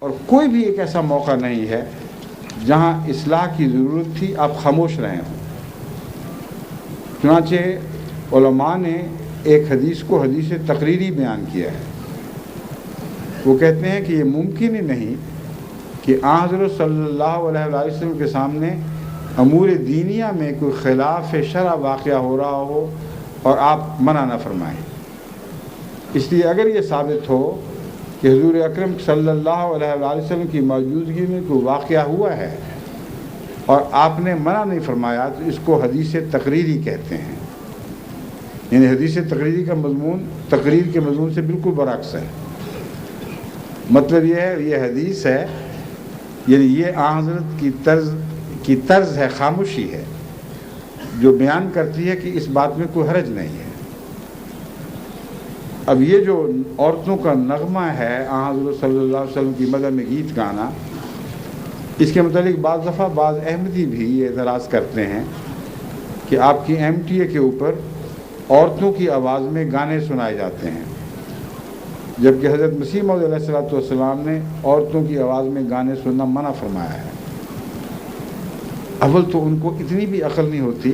اور کوئی بھی ایک ایسا موقع نہیں ہے جہاں اصلاح کی ضرورت تھی آپ خاموش رہے ہوں۔ چنانچہ علماء نے ایک حدیث کو حدیث تقریری بیان کیا ہے۔ وہ کہتے ہیں کہ یہ ممکن ہی نہیں کہ آن حضرت صلی اللہ علیہ وسلم کے سامنے امور دینیہ میں کوئی خلاف شرع واقعہ ہو رہا ہو اور آپ منع نہ فرمائیں۔ اس لیے اگر یہ ثابت ہو کہ حضور اکرم صلی اللہ علیہ وسلم کی موجودگی میں کوئی واقعہ ہوا ہے اور آپ نے منع نہیں فرمایا تو اس کو حدیث تقریری کہتے ہیں۔ یعنی حدیث تقریری کا مضمون تقریر کے مضمون سے بالکل برعکس ہے۔ مطلب یہ ہے یہ حدیث ہے، یعنی یہ آن حضرت کی طرز ہے، خاموشی ہے، جو بیان کرتی ہے کہ اس بات میں کوئی حرج نہیں ہے۔ اب یہ جو عورتوں کا نغمہ ہے آن حضرت صلی اللہ علیہ وسلم کی مدح میں گیت گانا، اس کے متعلق بعض دفعہ بعض احمدی بھی یہ اعتراض کرتے ہیں کہ آپ کی MTA کے اوپر عورتوں کی آواز میں گانے سنائے جاتے ہیں، جبکہ حضرت مسیح موعود علیہ السلام نے عورتوں کی آواز میں گانے سننا منع فرمایا ہے۔ اول تو ان کو اتنی بھی عقل نہیں ہوتی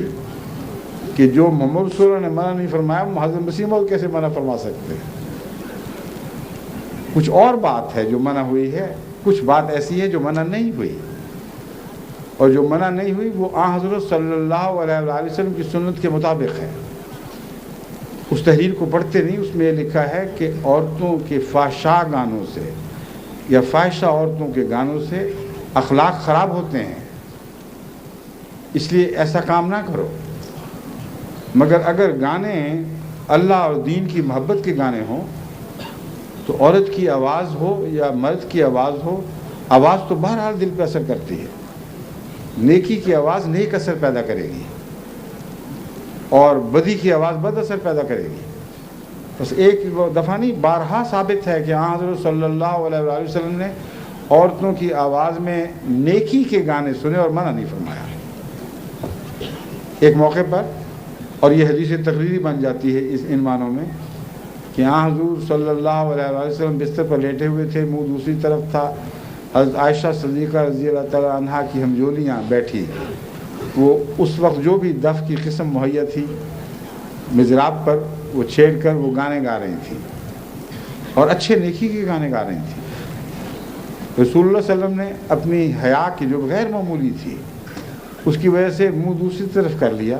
کہ جو محمد رسول اللہ نے منع نہیں فرمایا حضرت مسیح موعود کیسے منع فرما سکتے ہیں۔ کچھ اور بات ہے جو منع ہوئی ہے، کچھ بات ایسی ہے جو منع نہیں ہوئی، اور جو منع نہیں ہوئی وہ آن حضرت صلی اللہ علیہ وسلم کی سنت کے مطابق ہے۔ اس تحریر کو پڑھتے نہیں، اس میں یہ لکھا ہے کہ عورتوں کے فحشاء گانوں سے یا فاحشہ عورتوں کے گانوں سے اخلاق خراب ہوتے ہیں، اس لیے ایسا کام نہ کرو۔ مگر اگر گانے اللہ اور دین کی محبت کے گانے ہوں تو عورت کی آواز ہو یا مرد کی آواز ہو، آواز تو بہرحال دل پہ اثر کرتی ہے۔ نیکی کی آواز نیک اثر پیدا کرے گی اور بدی کی آواز بد اثر پیدا کرے گی۔ بس ایک دفعہ نہیں، بارہا ثابت ہے کہ آن حضرت صلی اللہ علیہ وسلم نے عورتوں کی آواز میں نیکی کے گانے سنے اور منع نہیں فرمایا۔ ایک موقع پر، اور یہ حدیث تقریری بن جاتی ہے اس عنوانوں میں، کہ آن حضور صلی اللہ علیہ وسلم بستر پر لیٹے ہوئے تھے، منہ دوسری طرف تھا، حضرت عائشہ صدیقہ رضی اللہ تعالیٰ عنہا کی ہمجولیاں بیٹھی، وہ اس وقت جو بھی دف کی قسم مہیا تھی مزراب پر وہ چھیڑ کر وہ گانے گا رہی تھیں، اور اچھے نیکی کے گانے گا رہی تھیں۔ رسول اللہ صلی اللہ علیہ وسلم نے اپنی حیا کی جو غیر معمولی تھی اس کی وجہ سے منہ دوسری طرف کر لیا،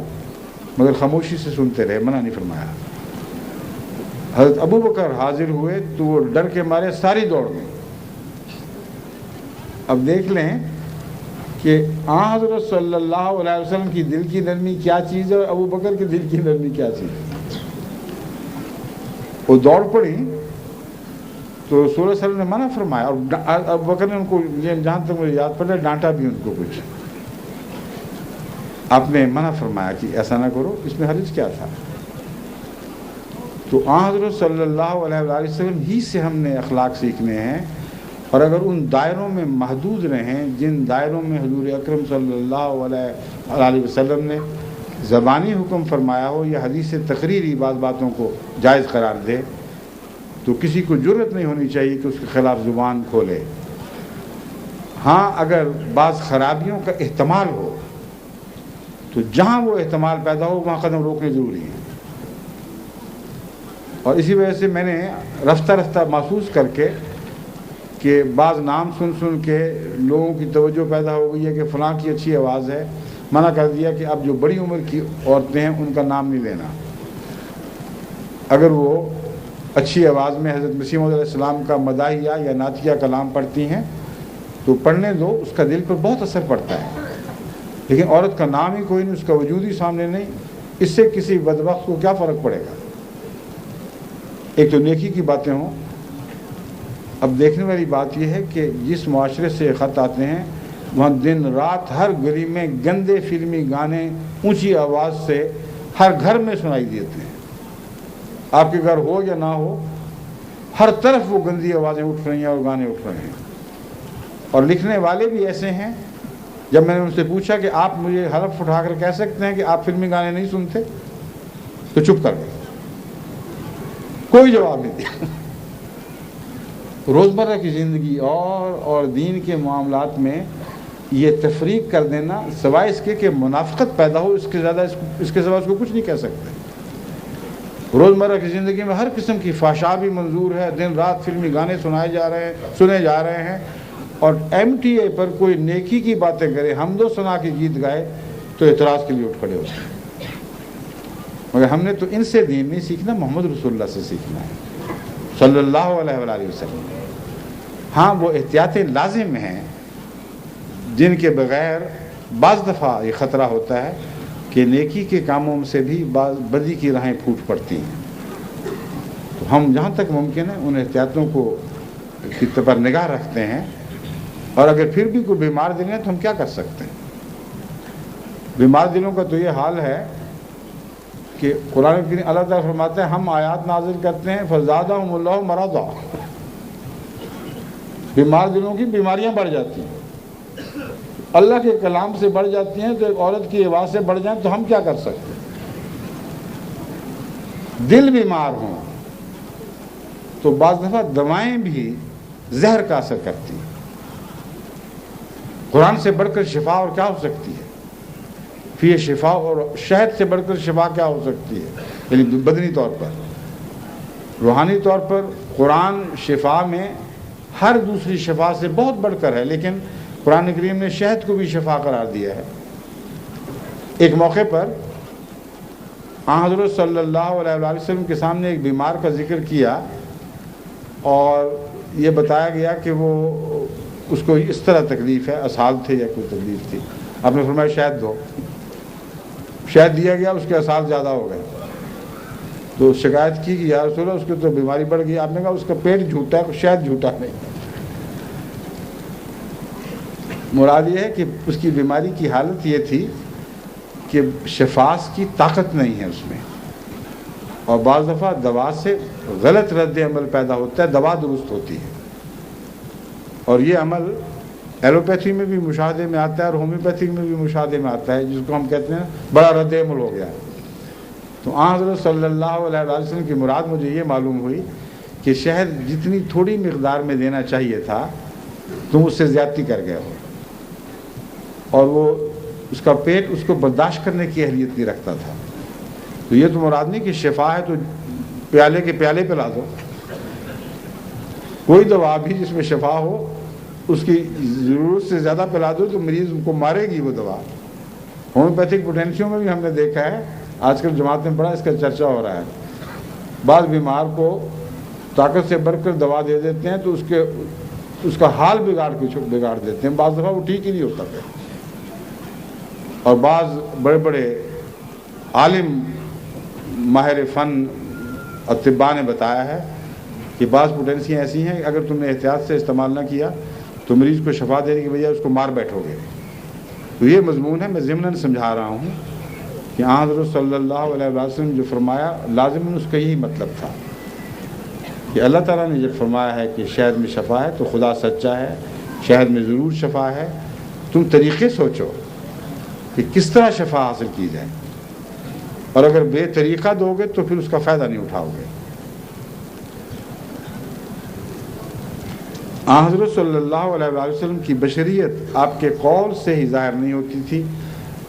مگر خاموشی سے سنتے رہے، منع نہیں فرمایا۔ حضرت ابو بکر حاضر ہوئے تو وہ ڈر کے مارے ساری دوڑ گئے۔ اب دیکھ لیں کہ آن حضرت صلی اللہ علیہ وسلم کی دل کی نرمی کیا چیز ہے اور ابو بکر کی دل کی نرمی کیا چیز ہے۔ وہ دوڑ پڑی تو رسول اللہ صلی اللہ علیہ وسلم نے منع فرمایا، اور ابو بکر نے ان کو، جہاں تک مجھے یاد پڑا، ڈانٹا بھی ان کو کچھ۔ آپ نے منع فرمایا کہ ایسا نہ کرو، اس میں حرج کیا تھا؟ تو آن حضرت صلی اللہ علیہ وسلم ہی سے ہم نے اخلاق سیکھنے ہیں، اور اگر ان دائروں میں محدود رہیں جن دائروں میں حضور اکرم صلی اللہ علیہ وسلم نے زبانی حکم فرمایا ہو یا حدیث تقریری بعض باتوں کو جائز قرار دے، تو کسی کو جرأت نہیں ہونی چاہیے کہ اس کے خلاف زبان کھولے۔ ہاں اگر بعض خرابیوں کا احتمال ہو تو جہاں وہ احتمال پیدا ہو وہاں قدم روکنے ضروری ہیں، اور اسی وجہ سے میں نے رفتہ رفتہ محسوس کر کے کہ بعض نام سن کے لوگوں کی توجہ پیدا ہو گئی ہے کہ فلاں کی اچھی آواز ہے، منع کر دیا کہ اب جو بڑی عمر کی عورتیں ہیں ان کا نام نہیں لینا۔ اگر وہ اچھی آواز میں حضرت مسیح موعود علیہ السلام کا مداحیہ یا نعتیہ کلام پڑھتی ہیں تو پڑھنے دو، اس کا دل پر بہت اثر پڑتا ہے، لیکن عورت کا نام ہی کوئی نہیں، اس کا وجود ہی سامنے نہیں، اس سے کسی بدبخت کو کیا فرق پڑے گا؟ ایک تو نیکی کی باتیں ہوں۔ اب دیکھنے والی بات یہ ہے کہ جس معاشرے سے خط آتے ہیں وہاں دن رات ہر گلی میں گندے فلمی گانے اونچی آواز سے ہر گھر میں سنائی دیتے ہیں۔ آپ کے گھر ہو یا نہ ہو، ہر طرف وہ گندی آوازیں اٹھ رہی ہیں اور گانے اٹھ رہے ہیں، اور لکھنے والے بھی ایسے ہیں۔ جب میں نے ان سے پوچھا کہ آپ مجھے حلف اٹھا کر کہہ سکتے ہیں کہ آپ فلمی گانے نہیں سنتے، تو چپ کر گئے، کوئی جواب نہیں دیا۔ روزمرہ کی زندگی اور دین کے معاملات میں یہ تفریق کر دینا، سوائے اس کے کہ منافقت پیدا ہو، اس کے سوا اس کو کچھ نہیں کہہ سکتے۔ روزمرہ کی زندگی میں ہر قسم کی فحشا بھی منظور ہے، دن رات فلمی گانے سنے جا رہے ہیں، اور ایم ٹی اے پر کوئی نیکی کی باتیں کرے، حمد و ثنا کے گیت گائے تو اعتراض کے لیے اٹھ کھڑے ہوتے ہیں۔ مگر ہم نے تو ان سے دین نہیں سیکھنا، محمد رسول اللہ سے سیکھنا ہے صلی اللہ علیہ وآلہ وسلم۔ ہاں وہ احتیاطیں لازم ہیں جن کے بغیر بعض دفعہ یہ خطرہ ہوتا ہے کہ نیکی کے کاموں سے بھی بعض بدی کی راہیں پھوٹ پڑتی ہیں۔ تو ہم جہاں تک ممکن ہے ان احتیاطوں کو پر نگاہ رکھتے ہیں، اور اگر پھر بھی کوئی بیمار دل ہے تو ہم کیا کر سکتے ہیں؟ بیمار دلوں کا تو یہ حال ہے کہ قرآن کریم اللہ تعالیٰ فرماتے ہیں ہم آیات نازل کرتے ہیں فزادہم اللہ مرضا، بیمار دلوں کی بیماریاں بڑھ جاتی ہیں، اللہ کے کلام سے بڑھ جاتی ہیں، تو ایک عورت کی آواز سے بڑھ جائیں تو ہم کیا کر سکتے ہیں؟ دل بیمار ہوں تو بعض دفعہ دوائیں بھی زہر کا اثر کرتی ہیں۔ قرآن سے بڑھ کر شفا اور کیا ہو سکتی ہے؟ فی شفا، اور شہد سے بڑھ کر شفا کیا ہو سکتی ہے؟ یعنی بدنی طور پر۔ روحانی طور پر قرآن شفا میں ہر دوسری شفا سے بہت بڑھ کر ہے، لیکن قرآن کریم نے شہد کو بھی شفا قرار دیا ہے۔ ایک موقع پر حضرت صلی اللہ علیہ وسلم کے سامنے ایک بیمار کا ذکر کیا، اور یہ بتایا گیا کہ وہ اس کو اس طرح تکلیف ہے، اسہال تھے یا کوئی تکلیف تھی۔ آپ نے فرمایا شہد دو، شہد دیا گیا، اس کے اسہال زیادہ ہو گئے، تو شکایت کی کہ یا رسول اللہ اس کی تو بیماری بڑھ گئی۔ آپ نے کہا اس کا پیٹ جھوٹا ہے، شہد جھوٹا نہیں۔ مراد یہ ہے کہ اس کی بیماری کی حالت یہ تھی کہ شفاء کی طاقت نہیں ہے اس میں، اور بعض دفعہ دوا سے غلط رد عمل پیدا ہوتا ہے، دوا درست ہوتی ہے، اور یہ عمل ایلوپیتھی میں بھی مشاہدے میں آتا ہے اور ہومیوپیتھی میں بھی مشاہدے میں آتا ہے، جس کو ہم کہتے ہیں بڑا رد عمل ہو گیا۔ تو حضرت صلی اللہ علیہ وسلم کی مراد مجھے یہ معلوم ہوئی کہ شہد جتنی تھوڑی مقدار میں دینا چاہیے تھا تم اس سے زیادتی کر گئے ہو، اور وہ اس کا پیٹ اس کو برداشت کرنے کی اہلیت نہیں رکھتا تھا۔ تو یہ تو مراد نہیں کہ شفا ہے تو پیالے کے پیالے پلا دو، کوئی دوا بھی جس میں شفا ہو اس کی ضرورت سے زیادہ پلا دو تو مریض کو مارے گی وہ دوا۔ ہومیوپیتھک پوٹینشیوں میں بھی ہم نے دیکھا ہے، آج کل جماعت میں بڑا اس کا چرچا ہو رہا ہے، بعض بیمار کو طاقت سے بڑھ کر دوا دے دیتے ہیں تو اس کا حال بگاڑ دیتے ہیں، بعض دفعہ وہ ٹھیک ہی نہیں ہوتا ہے۔ اور بعض بڑے بڑے عالم ماہر فن اطباء نے بتایا ہے کہ بعض پوٹینسیاں ایسی ہیں کہ اگر تم نے احتیاط سے استعمال نہ کیا تو مریض کو شفا دینے کی بجائے اس کو مار بیٹھو گے۔ تو یہ مضمون ہے، میں ضمناً سمجھا رہا ہوں کہ حضرت صلی اللہ علیہ وسلم جو فرمایا لازماً اس کا یہی مطلب تھا کہ اللہ تعالیٰ نے جب فرمایا ہے کہ شہد میں شفا ہے تو خدا سچا ہے، شہد میں ضرور شفا ہے۔ تم طریقے سوچو کہ کس طرح شفا حاصل کی جائے، اور اگر بے طریقہ دو گے تو پھر اس کا فائدہ نہیں اٹھاؤ گے۔ حضرت صلی اللہ علیہ وسلم کی بشریت آپ کے قول سے ہی ظاہر نہیں ہوتی تھی،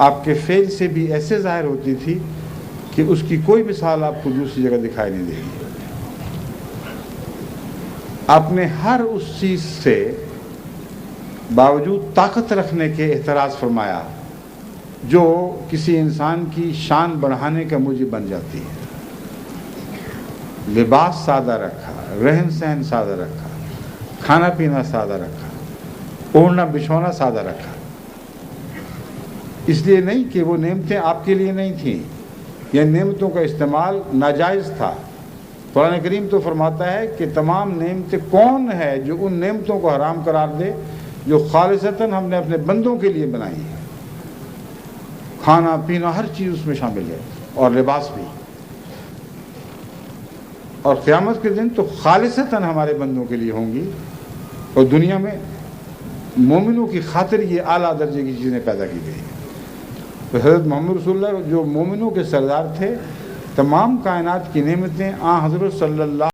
آپ کے فعل سے بھی ایسے ظاہر ہوتی تھی کہ اس کی کوئی مثال آپ کو دوسری جگہ دکھائی نہیں دے گی۔ آپ نے ہر اس چیز سے باوجود طاقت رکھنے کے احتراز فرمایا جو کسی انسان کی شان بڑھانے کا موجب بن جاتی ہے۔ لباس سادہ رکھا، رہن سہن سادہ رکھا، کھانا پینا سادہ رکھا، اوڑھنا بچھونا سادہ رکھا۔ اس لیے نہیں کہ وہ نعمتیں آپ کے لیے نہیں تھیں، یہ نعمتوں کا استعمال ناجائز تھا۔ قرآن کریم تو فرماتا ہے کہ تمام نعمتیں کون ہے جو ان نعمتوں کو حرام قرار دے جو خالصتاً ہم نے اپنے بندوں کے لیے بنائی ہے۔ کھانا پینا ہر چیز اس میں شامل ہے، اور لباس بھی، اور قیامت کے دن تو خالصتاً ہمارے بندوں کے لیے ہوں گی، اور دنیا میں مومنوں کی خاطر یہ اعلیٰ درجے کی چیزیں پیدا کی گئی ہیں۔ تو حضرت محمد رسول اللہ جو مومنوں کے سردار تھے، تمام کائنات کی نعمتیں حضرت صلی اللہ